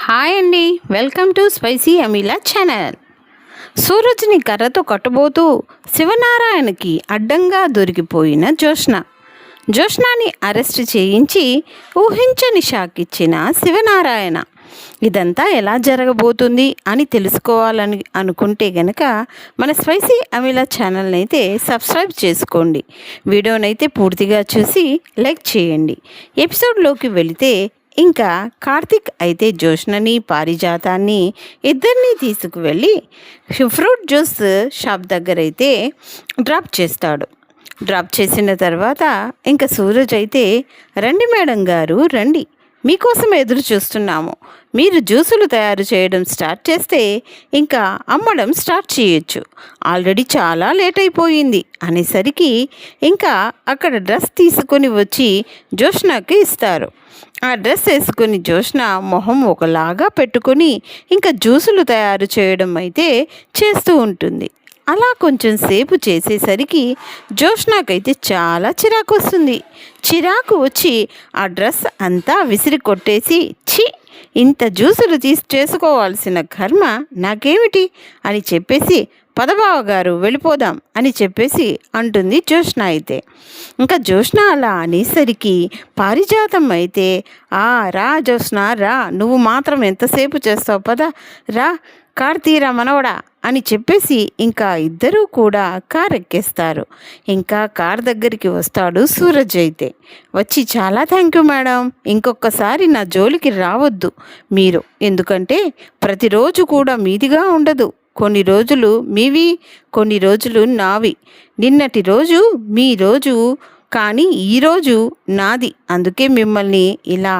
Hi అండి, welcome to spicy అమీలా channel. సూరజ్ని కర్రతో కట్టబోతూ శివనారాయణకి అడ్డంగా దొరికిపోయిన జ్యోష్నాని అరెస్ట్ చేయించి ఊహించని షాక్ ఇచ్చిన శివనారాయణ. ఇదంతా ఎలా జరగబోతుంది అని తెలుసుకోవాలని అనుకుంటే గనక మన స్పైసీ అమీలా ఛానల్ని అయితే సబ్స్క్రైబ్ చేసుకోండి. వీడియోనైతే పూర్తిగా చూసి లైక్ చేయండి. ఎపిసోడ్లోకి వెళితే ఇంకా కార్తిక్ అయితే జ్యోష్నని పారిజాతాన్ని ఇద్దరిని తీసుకువెళ్ళి ఫ్రూట్ జ్యూస్ షాప్ దగ్గర అయితే డ్రాప్ చేస్తాడు. డ్రాప్ చేసిన తర్వాత ఇంకా సూరజ్ అయితే, రండి మేడం గారు రండి, మీకోసం ఎదురు చూస్తున్నాము. మీరు జ్యూసులు తయారు చేయడం స్టార్ట్ చేస్తే ఇంకా అమ్మడం స్టార్ట్ చేయొచ్చు. ఆల్రెడీ చాలా లేట్ అయిపోయింది అనేసరికి ఇంకా అక్కడ డ్రెస్ తీసుకొని వచ్చి జ్యోష్నకి ఇస్తారు. ఆ డ్రెస్ వేసుకుని జ్యోష్న మొహం ఒకలాగా పెట్టుకొని ఇంకా జ్యూసులు తయారు చేయడం అయితే చేస్తూ ఉంటుంది. అలా కొంచెం సేపు చేసేసరికి జ్యోష్నకైతే చాలా చిరాకు వస్తుంది. చిరాకు వచ్చి ఆ డ్రెస్ అంతా విసిరి కొట్టేసి, ఛీ, ఇంత జ్యూసులు చేసుకోవాల్సిన కర్మ నాకేమిటి అని చెప్పేసి, పదబావ గారు వెళ్ళిపోదాం అని చెప్పేసి అంటుంది జ్యోష్న. అయితే ఇంకా జ్యోష్న అలా అనేసరికి పారిజాతం అయితే, రా జ్యోష్న రా, నువ్వు మాత్రం ఎంతసేపు చేస్తావు, పద రా, కార్ తీరా మనవడా అని చెప్పేసి ఇంకా ఇద్దరూ కూడా కార్ ఎక్కేస్తారు. ఇంకా కార్ దగ్గరికి వస్తాడు సూరజ్. అయితే వచ్చి, చాలా థ్యాంక్ యూ మేడం, ఇంకొకసారి నా జోలికి రావద్దు మీరు, ఎందుకంటే ప్రతిరోజు కూడా మీదిగా ఉండదు. కొన్ని రోజులు మీవి, కొన్ని రోజులు నావి. నిన్నటి రోజు మీ రోజు, కానీ ఈరోజు నాది. అందుకే మిమ్మల్ని ఇలా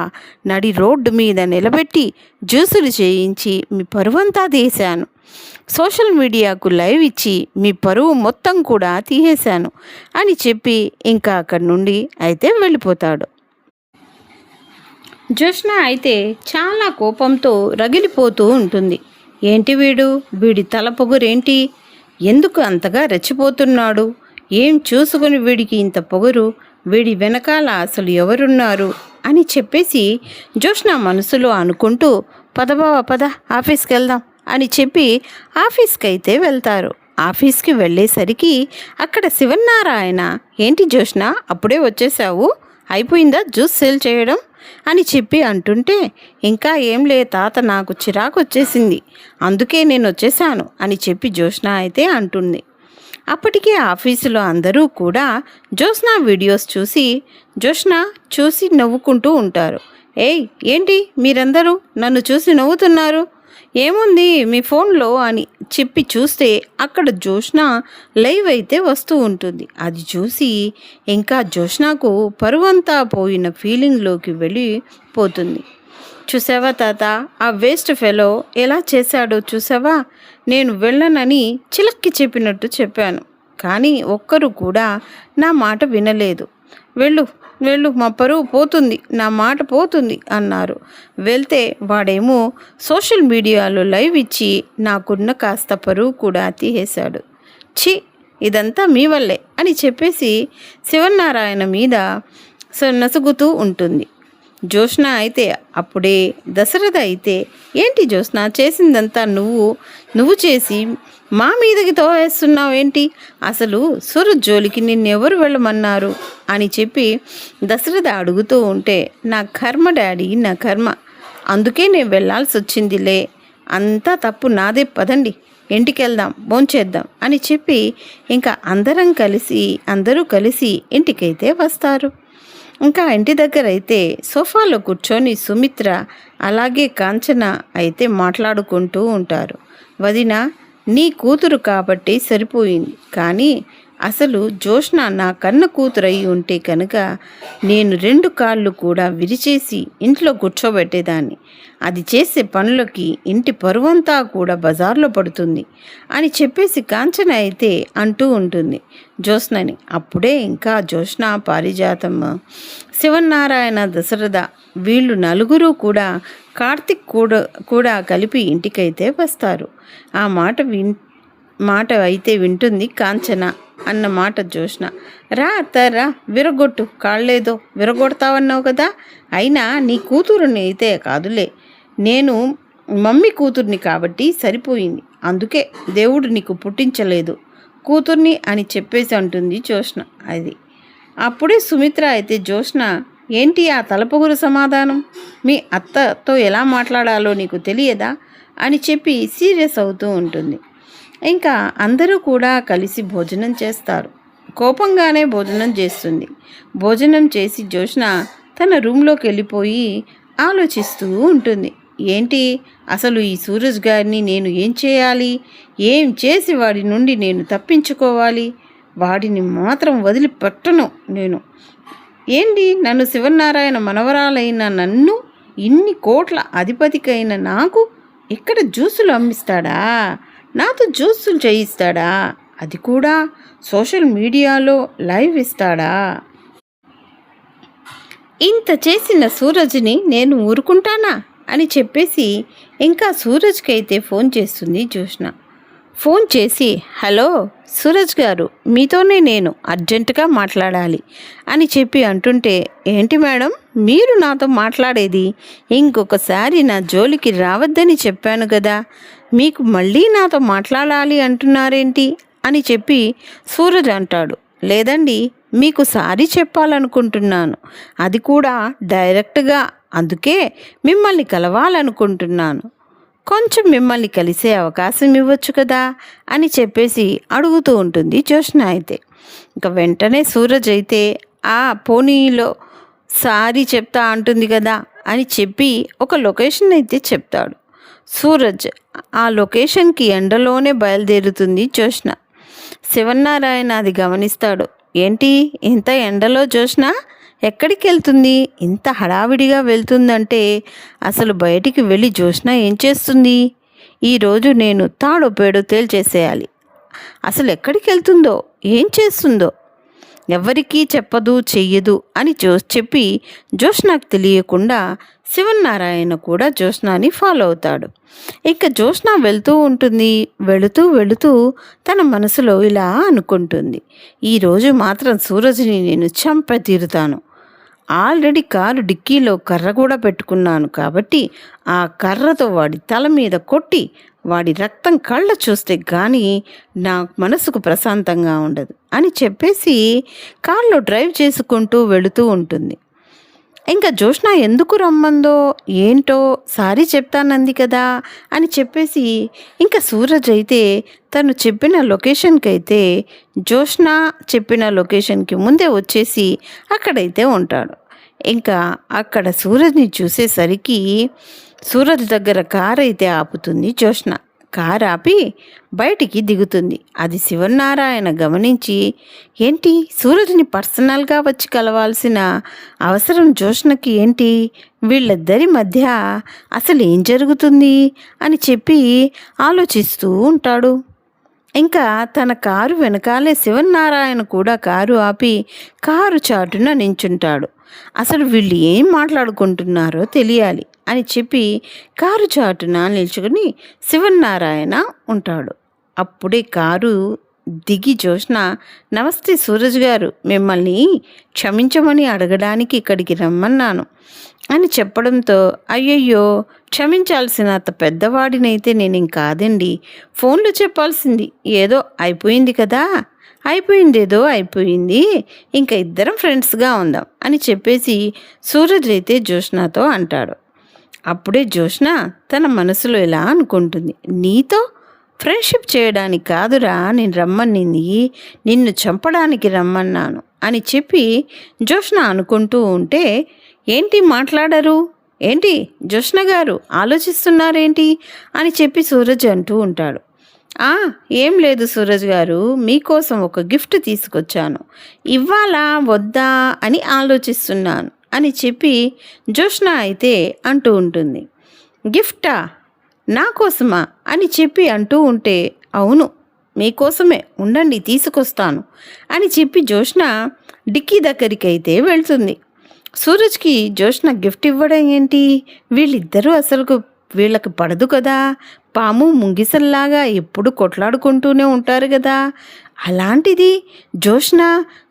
నడి రోడ్డు మీద నిలబెట్టి జ్యూసులు చేయించి మీ పరువంతా తీశాను. సోషల్ మీడియాకు లైవ్ ఇచ్చి మీ పరువు మొత్తం కూడా తీసేశాను అని చెప్పి ఇంకా అక్కడి నుండి అయితే వెళ్ళిపోతాడు. జ్యోష్న అయితే చాలా కోపంతో రగిలిపోతూ ఉంటుంది. ఏంటి వీడి తల పొగురేంటి, ఎందుకు అంతగా రెచ్చిపోతున్నాడు, ఏం చూసుకుని వీడికి ఇంత పొగరు, వీడి వెనకాల అసలు ఎవరున్నారు అని చెప్పేసి జ్యోష్న మనసులో అనుకుంటూ, పదబావ పద, ఆఫీస్కి వెళ్దాం అని చెప్పి ఆఫీస్కి అయితే వెళ్తారు. ఆఫీస్కి వెళ్ళేసరికి అక్కడ శివనారాయణ, ఏంటి జ్యోష్న అప్పుడే వచ్చేసావు, అయిపోయిందా జ్యూస్ సేల్ చేయడం అని చెప్పి అంటుంటే, ఇంకా ఏం లే తాత, నాకు చిరాకు వచ్చేసింది, అందుకే నేను వచ్చేసాను అని చెప్పి జ్యోష్న అయితే అంటుంది. అప్పటికే ఆఫీసులో అందరూ కూడా జ్యోష్న వీడియోస్ చూసి నవ్వుకుంటూ ఉంటారు. ఏయ్, ఏంటి మీరందరూ నన్ను చూసి నవ్వుతున్నారు, ఏముంది మీ ఫోన్లో అని చెప్పి చూస్తే అక్కడ జ్యోష్న లైవ్ అయితే వస్తూ ఉంటుంది. అది చూసి ఇంకా జ్యోష్నకు పరువంతా పోయిన ఫీలింగ్లోకి వెళ్ళిపోతుంది. చూసావా తాత, ఆ వేస్ట్ ఫెలో ఎలా చేశాడో చూసావా, నేను వెళ్ళనని చిలక్కి చెప్పినట్టు చెప్పాను, కానీ ఒక్కరు కూడా నా మాట వినలేదు. వెళ్ళు, మా పరువు పోతుంది, నా మాట పోతుంది అన్నారు. వెళ్తే వాడేమో సోషల్ మీడియాలో లైవ్ ఇచ్చి నాకున్న కాస్త పరువు కూడా తీసేశాడు. ఛీ, ఇదంతా మీ వల్లే అని చెప్పేసి శివనారాయణ మీద నసుగుతూ ఉంటుంది. జ్యోష్న అయితే అప్పుడే దశరథ అయితే, ఏంటి జ్యోష్న చేసిందంతా నువ్వు చేసి మా మీదకి తోవేస్తున్నావు ఏంటి, అసలు సూరజ్ జోలికి నిన్నెవరు వెళ్ళమన్నారు అని చెప్పి దశరథ అడుగుతూ ఉంటే, నా కర్మ డాడీ, నా కర్మ, అందుకే నేను వెళ్ళాల్సి వచ్చిందిలే, అంతా తప్పు నాదే, పదండి ఇంటికి వెళ్దాం, భోంచేద్దాం అని చెప్పి ఇంకా అందరూ కలిసి ఇంటికైతే వస్తారు. ఇంకా ఇంటి దగ్గర అయితే సోఫాలో కూర్చొని సుమిత్ర అలాగే కాంచన అయితే మాట్లాడుకుంటూ ఉంటారు. వదిన, నీ కూతురు కాబట్టి సరిపోయింది, కానీ అసలు జ్యోష్న నా కన్న కూతురు అయి ఉంటే కనుక నేను 2 కాళ్ళు కూడా విరిచేసి ఇంట్లో కూర్చోబెట్టేదాన్ని. అది చేసే పనులకి ఇంటి పరువంతా కూడా బజార్లో పడుతుంది అని చెప్పేసి కాంచన అయితే అంటూ ఉంటుంది జ్యోష్నని. అప్పుడే ఇంకా జ్యోష్న, పారిజాతమ్మ, శివనారాయణ, దశరథ వీళ్ళు నలుగురు కూడా కార్తిక్ కూడా కలిపి ఇంటికైతే వస్తారు. ఆ మాట అయితే వింటుంది కాంచన. అన్న మాట జ్యోష్న, రా అత్త రా, విరగొట్టు, కాళ్ళేదో విరగొడతావన్నావు కదా, అయినా నీ కూతురుని అయితే కాదులే, నేను మమ్మీ కూతుర్ని కాబట్టి సరిపోయింది, అందుకే దేవుడు నీకు పుట్టించలేదు కూతుర్ని అని చెప్పేసి అంటుంది జ్యోత్స్న. అది అప్పుడే సుమిత్ర అయితే, జ్యోత్స్న ఏంటి ఆ తలపొగురు సమాధానం, మీ అత్తతో ఎలా మాట్లాడాలో నీకు తెలియదా అని చెప్పి సీరియస్ అవుతూ ఉంటుంది. ఇంకా అందరూ కూడా కలిసి భోజనం చేస్తారు. కోపంగానే భోజనం చేస్తుంది. భోజనం చేసి జ్యోత్స్న తన రూమ్లోకి వెళ్ళిపోయి ఆలోచిస్తూ ఉంటుంది. ఏంటి అసలు ఈ సూరజ్ గారిని నేను ఏం చేయాలి, ఏం చేసి వాడి నుండి నేను తప్పించుకోవాలి, వాడిని మాత్రం వదిలిపెట్టను నేను. ఏంటి నన్ను శివనారాయణ మనవరాలైన నన్ను ఇన్ని కోట్ల అధిపతికైన నాకు ఇక్కడ జ్యూసులు అమ్మిస్తాడా, నాతో జ్యూసులు చేయిస్తాడా, అది కూడా సోషల్ మీడియాలో లైవ్ ఇస్తాడా? ఇంత చేసిన సూరజ్ని నేను ఊరుకుంటానా అని చెప్పేసి ఇంకా సూరజ్కి అయితే ఫోన్ చేస్తుంది జ్యోత్స్న. ఫోన్ చేసి, హలో సూరజ్ గారు, మీతోనే నేను అర్జెంటుగా మాట్లాడాలి అని చెప్పి అంటుంటే, ఏంటి మేడం మీరు నాతో మాట్లాడేది, ఇంకొకసారి నా జోలికి రావద్దని చెప్పాను కదా, మీకు మళ్ళీ నాతో మాట్లాడాలి అంటున్నారేంటి అని చెప్పి సూరజ్ అంటాడు. లేదండి, మీకు సారీ చెప్పాలనుకుంటున్నాను, అది కూడా డైరెక్ట్గా, అందుకే మిమ్మల్ని కలవాలనుకుంటున్నాను, కొంచెం మిమ్మల్ని కలిసే అవకాశం ఇవ్వచ్చు కదా అని చెప్పేసి అడుగుతూ ఉంటుంది జ్యోత్స్న. అయితే ఇంకా వెంటనే సూరజ్ అయితే, ఆ పోనీలో సారీ చెప్తా అంటుంది కదా అని చెప్పి ఒక లొకేషన్ అయితే చెప్తాడు సూరజ్. ఆ లొకేషన్కి ఎండలోనే బయలుదేరుతుంది జ్యోత్స్న. శివనారాయణ అది గమనిస్తాడు. ఏంటి ఇంత ఎండలో జ్యోత్స్న ఎక్కడికి వెళ్తుంది, ఇంత హడావిడిగా వెళ్తుందంటే అసలు బయటికి వెళ్ళి జ్యోత్స్న ఏం చేస్తుంది, ఈరోజు నేను తాడో పేడో తేల్చేసేయాలి, అసలు ఎక్కడికి వెళ్తుందో ఏం చేస్తుందో ఎవరికీ చెప్పదు చెయ్యదు అని చెప్పి జ్యోత్స్నకు తెలియకుండా శివనారాయణ కూడా జ్యోత్స్నని ఫాలో అవుతాడు. ఇక జ్యోత్స్న వెళ్తూ ఉంటుంది. వెళుతూ వెళుతూ తన మనసులో ఇలా అనుకుంటుంది, ఈరోజు మాత్రం సూరజ్ని నేను చంప తీరుతాను, ఆల్రెడీ కారు డిక్కీలో కర్ర కూడా పెట్టుకున్నాను కాబట్టి ఆ కర్రతో వాడి తల మీద కొట్టి వాడి రక్తం కళ్ళ చూస్తే కానీ నా మనసుకు ప్రశాంతంగా ఉండదు అని చెప్పేసి కార్లో డ్రైవ్ చేసుకుంటూ వెళుతూ ఉంటుంది. ఇంకా జ్యోత్స్న ఎందుకు రమ్మందో ఏంటో సారీ చెప్తానంది కదా అని చెప్పేసి ఇంకా సూరజ్ అయితే తను చెప్పిన లొకేషన్కి అయితే జ్యోత్స్న చెప్పిన లొకేషన్కి ముందే వచ్చేసి అక్కడైతే ఉంటాడు. ఇంకా అక్కడ సూరజ్ని చూసేసరికి సూరజ్ దగ్గర కారు అయితే ఆపుతుంది జ్యోత్స్న. కారు ఆపి బయటికి దిగుతుంది. అది శివనారాయణ గమనించి, ఏంటి సూరజ్ని పర్సనల్గా వచ్చి కలవాల్సిన అవసరం జ్యోత్స్నకి ఏంటి, వీళ్ళిద్దరి మధ్య అసలు ఏం జరుగుతుంది అని చెప్పి ఆలోచిస్తూ ఉంటాడు. ఇంకా తన కారు వెనకాలే శివనారాయణ కూడా కారు ఆపి కారు చాటున నించుంటాడు. అసలు వీళ్ళు ఏం మాట్లాడుకుంటున్నారో తెలియాలి అని చెప్పి కారు చాటున నిల్చుకుని శివనారాయణ ఉంటాడు. అప్పుడే కారు దిగి జ్యోత్స్న, నమస్తే సూరజ్ గారు, మిమ్మల్ని క్షమించమని అడగడానికి ఇక్కడికి రమ్మన్నాను అని చెప్పడంతో, అయ్యయ్యో క్షమించాల్సిన అంత పెద్దవాడినైతే నేను కాదండి, ఫోన్లో చెప్పాల్సింది, ఏదో అయిపోయింది కదా, అయిపోయిందేదో అయిపోయింది, ఇంకా ఇద్దరం ఫ్రెండ్స్గా ఉందాం అని చెప్పేసి సూరజ్ అయితే జ్యోత్స్నతో అంటాడు. అప్పుడే జ్యోత్స్న తన మనసులో ఇలా అనుకుంటుంది, నీతో ఫ్రెండ్షిప్ చేయడానికి కాదురా నేను రమ్మనింది, నిన్ను చంపడానికి రమ్మన్నాను అని చెప్పి జ్యోత్స్న అనుకుంటూ ఉంటే, ఏంటి మాట్లాడరు ఏంటి జ్యోత్స్న గారు, ఆలోచిస్తున్నారేంటి అని చెప్పి సూరజ్ అంటూ ఉంటాడు. ఏం లేదు సూరజ్ గారు, మీకోసం ఒక గిఫ్ట్ తీసుకొచ్చాను, ఇవ్వాలా వద్దా అని ఆలోచిస్తున్నాను అని చెప్పి జ్యోత్స్న అయితే అంటూ ఉంటుంది. గిఫ్టా, నా కోసమా అని చెప్పి అంటూ ఉంటే, అవును మీకోసమే, ఉండండి తీసుకొస్తాను అని చెప్పి జ్యోత్స్న డిక్కీ దగ్గరికి అయితే వెళ్తుంది. సూరజ్కి జ్యోత్స్న గిఫ్ట్ ఇవ్వడం ఏంటి, వీళ్ళిద్దరూ అసలు వీళ్ళకి పడదు కదా, పాము ముంగిసల్లాగా ఎప్పుడు కొట్లాడుకుంటూనే ఉంటారు కదా. అలాంటిది జ్యోత్స్న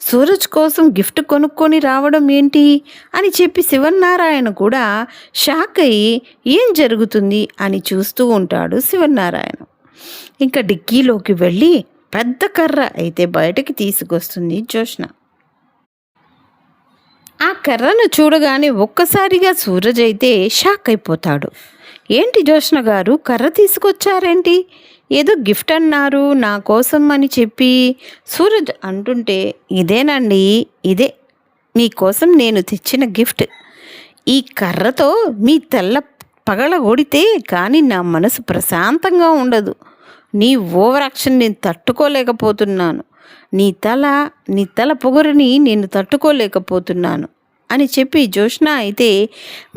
సూరజ్ కోసం గిఫ్ట్ కొనుక్కొని రావడం ఏంటి అని చెప్పి శివనారాయణ కూడా షాక్ అయ్యి ఏం జరుగుతుంది అని చూస్తూ ఉంటాడు శివనారాయణ. ఇంకా డిక్కీలోకి వెళ్ళి పెద్ద కర్ర అయితే బయటకి తీసుకొస్తుంది జ్యోత్స్న. ఆ కర్రను చూడగానే ఒక్కసారిగా సూరజ్ అయితే షాక్ అయిపోతాడు. ఏంటి జ్యోత్స్న గారు కర్ర తీసుకొచ్చారేంటి, ఏదో గిఫ్ట్ అన్నారు నా కోసం అని చెప్పి సూరజ్ అంటుంటే, ఇదేనండి, ఇదే మీకోసం నేను తెచ్చిన గిఫ్ట్. ఈ కర్రతో మీ తెల్ల పగలగొడితే కానీ నా మనసు ప్రశాంతంగా ఉండదు. నీ ఓవర్ యాక్షన్ నేను తట్టుకోలేకపోతున్నాను. నీ తల పొగరుని నేను తట్టుకోలేకపోతున్నాను అని చెప్పి జ్యోత్స్న అయితే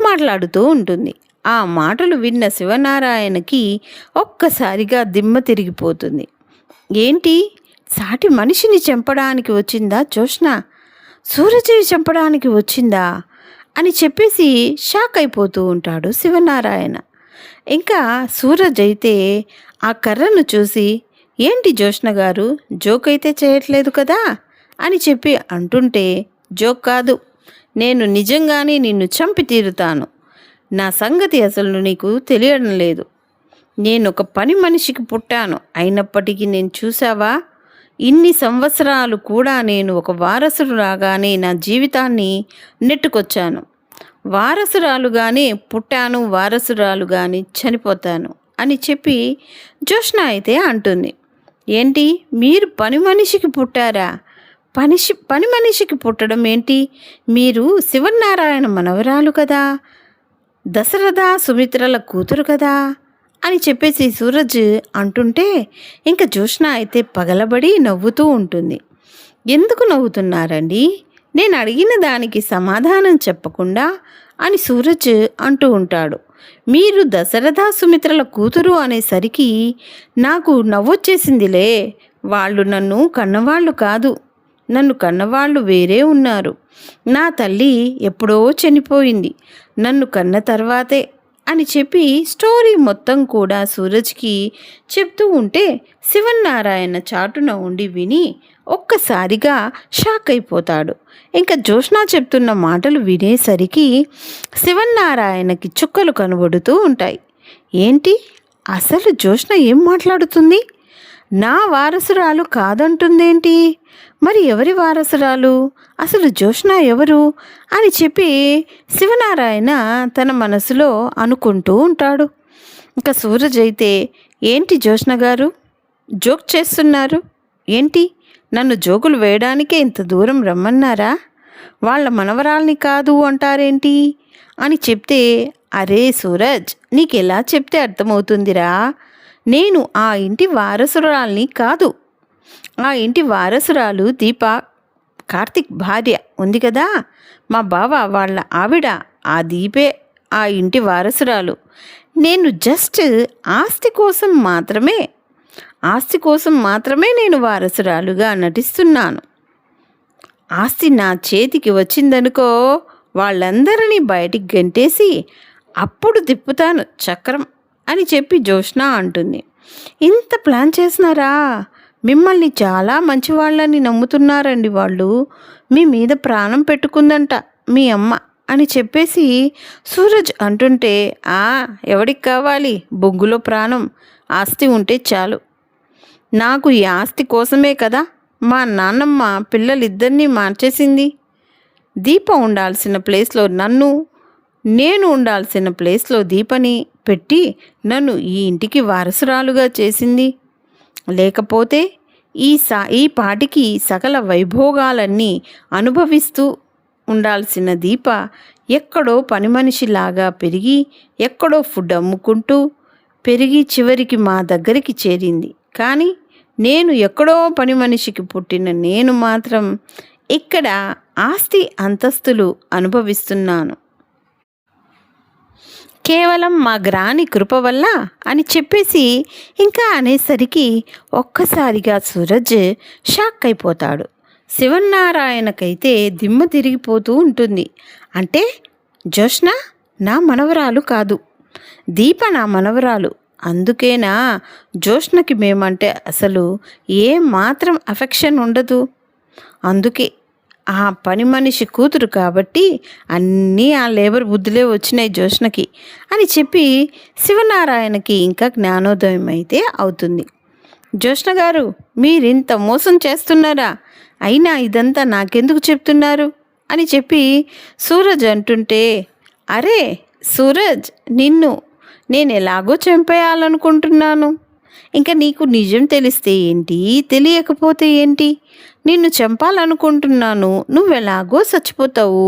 మాట్లాడుతూ ఉంటుంది. ఆ మాటలు విన్న శివనారాయణకి ఒక్కసారిగా దిమ్మ తిరిగిపోతుంది. ఏంటి, సాటి మనిషిని చంపడానికి వచ్చిందా జ్యోత్స్న, సూరజ్ని చంపడానికి వచ్చిందా అని చెప్పేసి షాక్ అయిపోతూ ఉంటాడు శివనారాయణ. ఇంకా సూరజ్ అయితే ఆ కర్రను చూసి, ఏంటి జ్యోత్స్న గారు జోక్ అయితే చేయట్లేదు కదా అని చెప్పి అంటుంటే, జోక్ కాదు, నేను నిజంగానే నిన్ను చంపి తీరుతాను. నా సంగతి అసలు నీకు తెలియడం లేదు. నేను ఒక పని మనిషికి పుట్టాను, అయినప్పటికీ నేను చూసావా, ఇన్ని సంవత్సరాలు కూడా నేను ఒక వారసురాగానే నా జీవితాన్ని నెట్టుకొచ్చాను. వారసురాలుగానే పుట్టాను, వారసురాలుగానే చనిపోతాను అని చెప్పి జ్యోత్స్న అయితే అంటుంది. ఏంటి, మీరు పని మనిషికి పుట్టారా? పని మనిషికి పుట్టడం ఏంటి, మీరు శివనారాయణ మనవరాలు కదా, దశరథ సుమిత్రల కూతురు కదా అని చెప్పేసి సూరజ్ అంటుంటే, ఇంకా జ్యోత్స్న అయితే పగలబడి నవ్వుతూ ఉంటుంది. ఎందుకు నవ్వుతున్నారండి, నేను అడిగిన దానికి సమాధానం చెప్పకుండా అని సూరజ్ అంటూ ఉంటాడు. మీరు దశరథ సుమిత్రల కూతురు అనేసరికి నాకు నవ్వొచ్చేసిందిలే. వాళ్ళు నన్ను కన్నవాళ్ళు కాదు, నన్ను కన్నవాళ్ళు వేరే ఉన్నారు. నా తల్లి ఎప్పుడో చనిపోయింది, నన్ను కన్న తర్వాతే అని చెప్పి స్టోరీ మొత్తం కూడా సూరజ్కి చెప్తూ ఉంటే శివనారాయణ చాటున ఉండి విని ఒక్కసారిగా షాక్ అయిపోతాడు. ఇంకా జ్యోత్స్న చెప్తున్న మాటలు వినేసరికి శివనారాయణకి చుక్కలు కనబడుతూ ఉంటాయి. ఏంటి, అసలు జ్యోత్స్న ఏం మాట్లాడుతుంది, నా వారసురాలు కాదంటుందేంటి, మరి ఎవరి వారసురాలు, అసలు జ్యోత్స్న ఎవరు అని చెప్పి శివనారాయణ తన మనసులో అనుకుంటూ ఉంటాడు. ఇంకా సూరజ్ అయితే, ఏంటి జ్యోత్స్న గారు జోక్ చేస్తున్నారు ఏంటి, నన్ను జోకులు వేయడానికే ఇంత దూరం రమ్మన్నారా, వాళ్ళ మనవరాల్ని కాదు అంటారేంటి అని చెప్తే, అరే సూరజ్, నీకెలా చెప్తే అర్థమవుతుందిరా, నేను ఆ ఇంటి వారసురాల్ని కాదు, ఆ ఇంటి వారసురాలు దీప, కార్తిక్ భార్య ఉంది కదా, మా బావ వాళ్ళ ఆవిడ, ఆ దీపే ఆ ఇంటి వారసురాలు. నేను జస్ట్ ఆస్తి కోసం మాత్రమే నేను వారసురాలుగా నటిస్తున్నాను. ఆస్తి నా చేతికి వచ్చిందనుకో, వాళ్ళందరినీ బయటికి గంటేసి అప్పుడు తిప్పుతాను చక్రం అని చెప్పి జ్యోత్స్న అంటుంది. ఇంత ప్లాన్ చేసినారా, మిమ్మల్ని చాలా మంచి వాళ్ళని నమ్ముతున్నారండి, వాళ్ళు మీ మీద ప్రాణం పెట్టుకుందంట మీ అమ్మ అని చెప్పేసి సూరజ్ అంటుంటే, ఎవడికి కావాలి బొగ్గులో ప్రాణం, ఆస్తి ఉంటే చాలు. నాకు ఈ ఆస్తి కోసమే కదా మా నాన్నమ్మ పిల్లలిద్దరినీ మార్చేసింది. దీప ఉండాల్సిన ప్లేస్లో నన్ను, నేను ఉండాల్సిన ప్లేస్లో దీపని పెట్టి నన్ను ఈ ఇంటికి వారసురాలుగా చేసింది. లేకపోతే ఈ పాటికి సకల వైభోగాలన్నీ అనుభవిస్తూ ఉండాల్సిన దీప ఎక్కడో పని మనిషిలాగా పెరిగి, ఎక్కడో ఫుడ్ అమ్ముకుంటూ పెరిగి చివరికి మా దగ్గరికి చేరింది. కానీ నేను ఎక్కడో పని మనిషికి పుట్టిన నేను మాత్రం ఇక్కడ ఆస్తి అంతస్తులు అనుభవిస్తున్నాను. కేవలం మా గ్రాని కృప వల్ల అని చెప్పేసి ఇంకా అనేసరికి ఒక్కసారిగా సూరజ్ షాక్ అయిపోతాడు. శివనారాయణకైతే దిమ్మ తిరిగిపోతూ ఉంటుంది. అంటే జ్యోత్స్న నా మనవరాలు కాదు, దీప నా మనవరాలు, అందుకేనా జోష్నకి మేమంటే అసలు ఏ మాత్రం అఫెక్షన్ ఉండదు. అందుకే ఆ పని మనిషి కూతురు కాబట్టి అన్నీ ఆ లేబర్ బుద్ధులే వచ్చినాయి జోష్నకి అని చెప్పి శివనారాయణకి ఇంకా జ్ఞానోదయం అయితే అవుతుంది. జోష్న గారు, మీరింత మోసం చేస్తున్నారా? అయినా ఇదంతా నాకెందుకు చెప్తున్నారు అని చెప్పి సూరజ్ అంటుంటే, అరే సూరజ్, నిన్ను నేను ఎలాగో చంపేయాలనుకుంటున్నాను. ఇంకా నీకు నిజం తెలిస్తే ఏంటి, తెలియకపోతే ఏంటి, నిన్ను చంపాలనుకుంటున్నాను, నువ్వెలాగో చచ్చిపోతావు,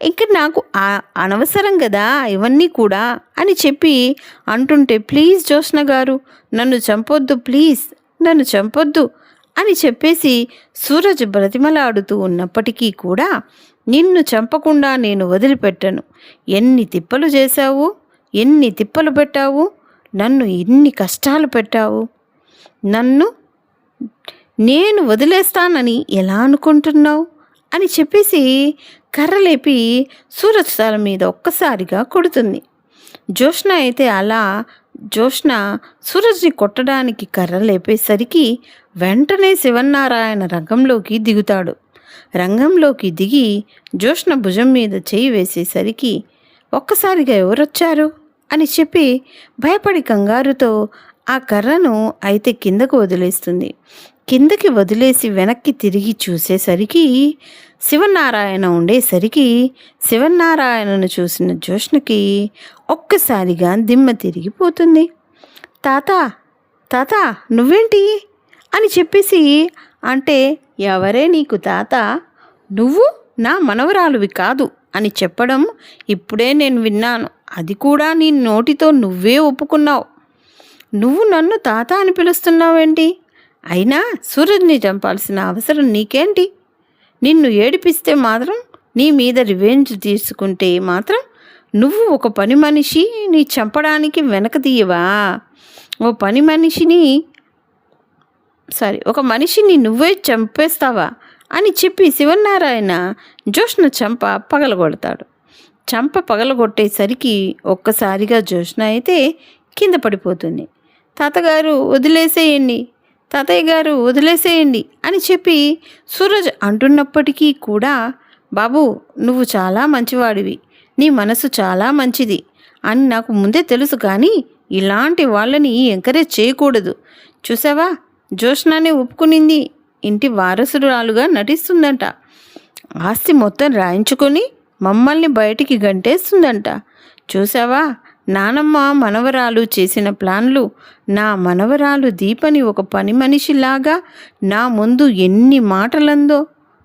ఇంకా నాకు అనవసరం కదా ఇవన్నీ కూడా అని చెప్పి అంటుంటే, ప్లీజ్ జోష్న గారు, నన్ను చంపొద్దు, ప్లీజ్ నన్ను చంపొద్దు అని చెప్పేసి సూరజ్ బ్రతిమలాడుతూ ఉన్నప్పటికీ కూడా, నిన్ను చంపకుండా నేను వదిలిపెట్టను. ఎన్ని తిప్పలు చేశావు, ఎన్ని తిప్పలు పెట్టావు, నన్ను ఎన్ని కష్టాలు పెట్టావు, నేను వదిలేస్తానని ఎలా అనుకుంటున్నావు అని చెప్పేసి కర్రలేపి సూరజ్ తల మీద ఒక్కసారిగా కొడుతుంది. జోష్న అయితే జోష్న సూరజ్ని కొట్టడానికి కర్ర లేపేసరికి వెంటనే శివనారాయణ రంగంలోకి దిగుతాడు. రంగంలోకి దిగి జోష్న భుజం మీద చేయి వేసేసరికి ఒక్కసారిగా ఎవరొచ్చారు అని చెప్పి భయపడి కంగారుతో ఆ కర్రను అయితే కిందకు వదిలేస్తుంది. కిందకి వదిలేసి వెనక్కి తిరిగి చూసేసరికి శివనారాయణ ఉండేసరికి శివనారాయణను చూసిన జోష్నకి ఒక్కసారిగా దిమ్మ తిరిగిపోతుంది. తాత తాత నువ్వేంటి అని చెప్పేసి అంటే, ఎవరే నీకు తాత, నువ్వు నా మనవరాలువి కాదు అని చెప్పడం ఇప్పుడే నేను విన్నాను. అది కూడా నీ నోటితో నువ్వే ఒప్పుకున్నావు. నువ్వు నన్ను తాత అని పిలుస్తున్నావేంటి? అయినా సూరజ్ని చంపాల్సిన అవసరం నీకేంటి? నిన్ను ఏడిపిస్తే మాత్రం, నీ మీద రివెంజ్ తీసుకుంటే మాత్రం నువ్వు ఒక పని మనిషిని చంపడానికి వెనక తీయవా? ఒక మనిషిని నువ్వే చంపేస్తావా అని చెప్పి శివనారాయణ జోష్న చంప పగలగొడతాడు. చంప పగలగొట్టేసరికి ఒక్కసారిగా జోష్న అయితే కింద పడిపోతుంది. తాతగారు వదిలేసేయండి, తాతయ్య గారు వదిలేసేయండి అని చెప్పి సూరజ్ అంటున్నప్పటికీ కూడా, బాబు నువ్వు చాలా మంచివాడివి, నీ మనసు చాలా మంచిది అని నాకు ముందే తెలుసు, కానీ ఇలాంటి వాళ్ళని ఎంకరేజ్ చేయకూడదు. చూసావా, జోష్నానే ఒప్పుకునింది, ఇంటి వారసురాలుగా నటిస్తుందంట, ఆస్తి మొత్తం రాయించుకొని మమ్మల్ని బయటికి గంటేస్తుందంట. చూసావా, నానమ్మ మనవరాలు చేసిన ప్లాన్లు. నా మనవరాలు దీపని ఒక పని మనిషిలాగా నా ముందు ఎన్ని మాటలందో,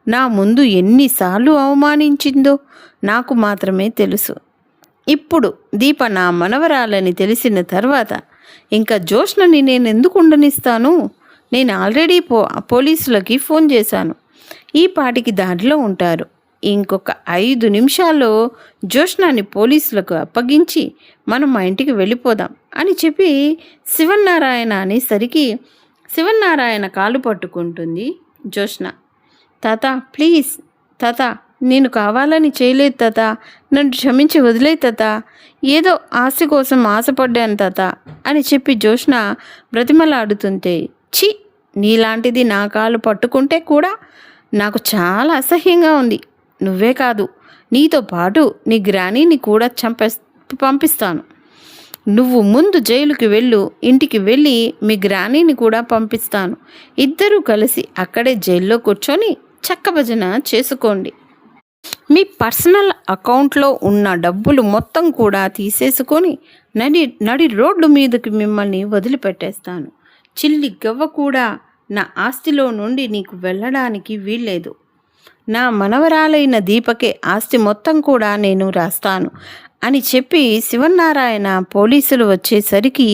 నా ముందు ఎన్నిసార్లు అవమానించిందో నాకు మాత్రమే తెలుసు. ఇప్పుడు దీప నా మనవరాలని తెలిసిన తర్వాత ఇంకా జోష్నని నేను ఎందుకు ఉండనిస్తాను? నేను ఆల్రెడీ పోలీసులకి ఫోన్ చేశాను, ఈ పాటికి దారిలో ఉంటారు. ఇంకొక 5 నిమిషాల్లో జోష్నాని పోలీసులకు అప్పగించి మనం మా ఇంటికి వెళ్ళిపోదాం అని చెప్పి శివనారాయణ అనేసరికి శివనారాయణ కాలు పట్టుకుంటుంది జోష్న. తాత ప్లీజ్, తాత నేను కావాలని చేయలేదు తాత, నన్ను క్షమించి వదిలే తాత, ఏదో ఆశ కోసం ఆశపడ్డాను తాత అని చెప్పి జోష్న బ్రతిమలాడుతుంటే, ఛీ, నీలాంటిది నా కాలు పట్టుకుంటే కూడా నాకు చాలా అసహ్యంగా ఉంది. నువ్వే కాదు, నీతో పాటు నీ గ్రానీని కూడా పంపిస్తాను. నువ్వు ముందు జైలుకి వెళ్ళు, ఇంటికి వెళ్ళి మీ గ్రానీని కూడా పంపిస్తాను. ఇద్దరూ కలిసి అక్కడే జైల్లో కూర్చొని చక్కభజన చేసుకోండి. మీ పర్సనల్ అకౌంట్లో ఉన్న డబ్బులు మొత్తం కూడా తీసేసుకొని నడి రోడ్డు మీదకి మిమ్మల్ని వదిలిపెట్టేస్తాను. చిల్లి గవ్వ కూడా నా ఆస్తిలో నుండి నీకు వెళ్ళడానికి వీల్లేదు. నా మనవరాలైన దీపకే ఆస్తి మొత్తం కూడా నేను రాస్తాను అని చెప్పి శివనారాయణ పోలీసులు వచ్చేసరికి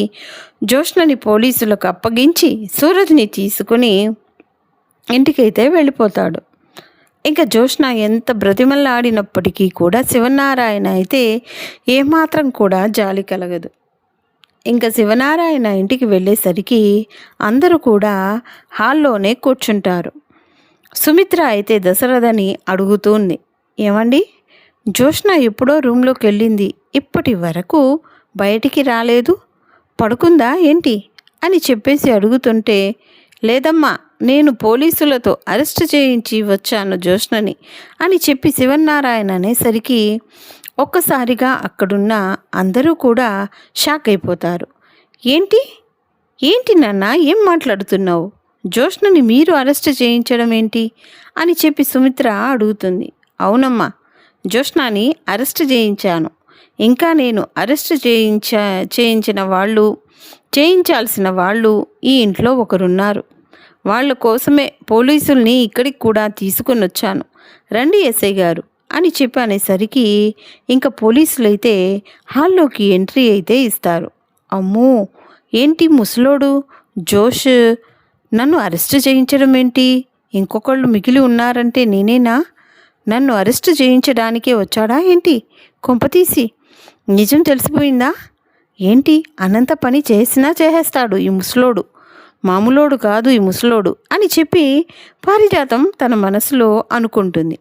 జోష్నని పోలీసులకు అప్పగించి సూరజ్ని తీసుకుని ఇంటికైతే వెళ్ళిపోతాడు. ఇంకా జోష్న ఎంత బ్రతిమల్లాడినప్పటికీ కూడా శివనారాయణ అయితే ఏమాత్రం కూడా జాలి కలగదు. ఇంకా శివనారాయణ ఇంటికి వెళ్ళేసరికి అందరూ కూడా హాల్లోనే కూర్చుంటారు. సుమిత్ర అయితే దశరథని అడుగుతుంది, ఏమండి, జోష్న ఎప్పుడో రూమ్లోకి వెళ్ళింది, ఇప్పటి వరకు బయటికి రాలేదు, పడుకుందా ఏంటి అని చెప్పేసి అడుగుతుంటే, లేదమ్మా, నేను పోలీసులతో అరెస్ట్ చేయించి వచ్చాను జోష్నని అని చెప్పి శివనారాయణ అనేసరికి ఒక్కసారిగా అక్కడున్న అందరూ కూడా షాక్ అయిపోతారు. ఏంటి ఏంటి నాన్న, ఏం మాట్లాడుతున్నావు? జోష్నని మీరు అరెస్ట్ చేయించడం ఏంటి అని చెప్పి సుమిత్ర అడుగుతుంది. అవునమ్మా, జోష్నాని అరెస్ట్ చేయించాను. ఇంకా నేను అరెస్ట్ చేయించాల్సిన వాళ్ళు ఈ ఇంట్లో ఒకరున్నారు. వాళ్ళ కోసమే పోలీసుల్ని ఇక్కడికి కూడా తీసుకొని వచ్చాను. రండి ఎస్ఐ గారు అని చెప్పి అనేసరికి ఇంకా పోలీసులైతే హాల్లోకి ఎంట్రీ అయితే ఇస్తారు. అమ్మో, ఏంటి ముసలోడు జోష్ నన్ను అరెస్ట్ చేయించడం ఏంటి? ఇంకొకళ్ళు మిగిలి ఉన్నారంటే నేనేనా? నన్ను అరెస్ట్ చేయించడానికే వచ్చాడా ఏంటి? కొంపతీసి నిజం తెలిసిపోయిందా ఏంటి? అనంత పని చేసినా చేసేస్తాడు ఈ ముసలోడు, మామూలోడు కాదు ఈ ముసలోడు అని చెప్పి పారిజాతం తన మనసులో అనుకుంటుంది.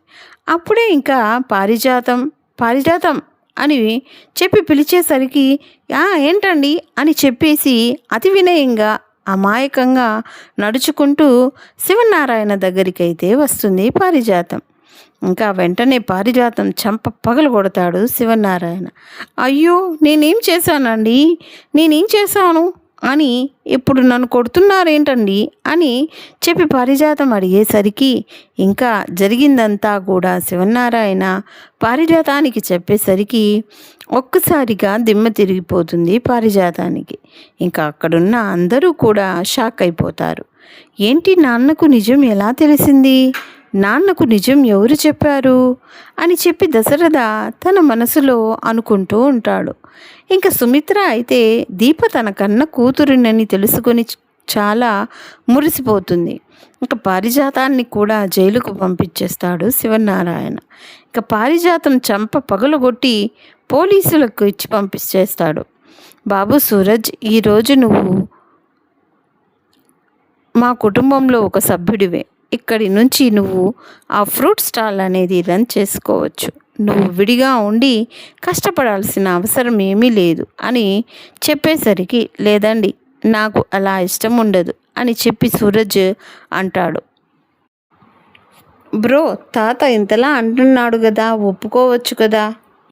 అప్పుడే ఇంకా పారిజాతం అని చెప్పి పిలిచేసరికి ఏంటండి అని చెప్పేసి అతి వినయంగా అమాయకంగా నడుచుకుంటూ శివనారాయణ దగ్గరికి అయితే వస్తుంది పారిజాతం. ఇంకా వెంటనే పారిజాతం చంప పగలు కొడతాడు శివనారాయణ. అయ్యో, నేనేం చేశాను అని ఇప్పుడు నన్ను కొడుతున్నారేంటండి అని చెప్పి పారిజాతం అడిగేసరికి ఇంకా జరిగిందంతా కూడా శివనారాయణ పారిజాతానికి చెప్పేసరికి ఒక్కసారిగా దిమ్మ తిరిగిపోతుంది పారిజాతానికి. ఇంకా అక్కడున్న అందరూ కూడా షాక్ అయిపోతారు. ఏంటి, నాన్నకు నిజం ఎలా తెలిసింది? నాన్నకు నిజం ఎవరు చెప్పారు అని చెప్పి దశరథ తన మనసులో అనుకుంటూ ఉంటాడు. ఇంకా సుమిత్ర అయితే దీప తన కన్న కూతురునని తెలుసుకొని చాలా మురిసిపోతుంది. ఇంకా పారిజాతాన్ని కూడా జైలుకు పంపించేస్తాడు శివనారాయణ. ఇంకా పారిజాతం చంప పగలగొట్టి పోలీసులకు ఇచ్చి పంపించేస్తాడు. బాబు సూరజ్, ఈరోజు నువ్వు మా కుటుంబంలో ఒక సభ్యుడివే. ఇక్కడి నుంచి నువ్వు ఆ ఫ్రూట్ స్టాల్ అనేది రన్ చేసుకోవచ్చు. నువ్వు విడిగా ఉండి కష్టపడాల్సిన అవసరం ఏమీ లేదు అని చెప్పేసరికి, లేదండి, నాకు అలా ఇష్టం ఉండదు అని చెప్పి సూరజ్ అంటాడు. బ్రో, తాత ఇంతలా అంటున్నాడు కదా, ఒప్పుకోవచ్చు కదా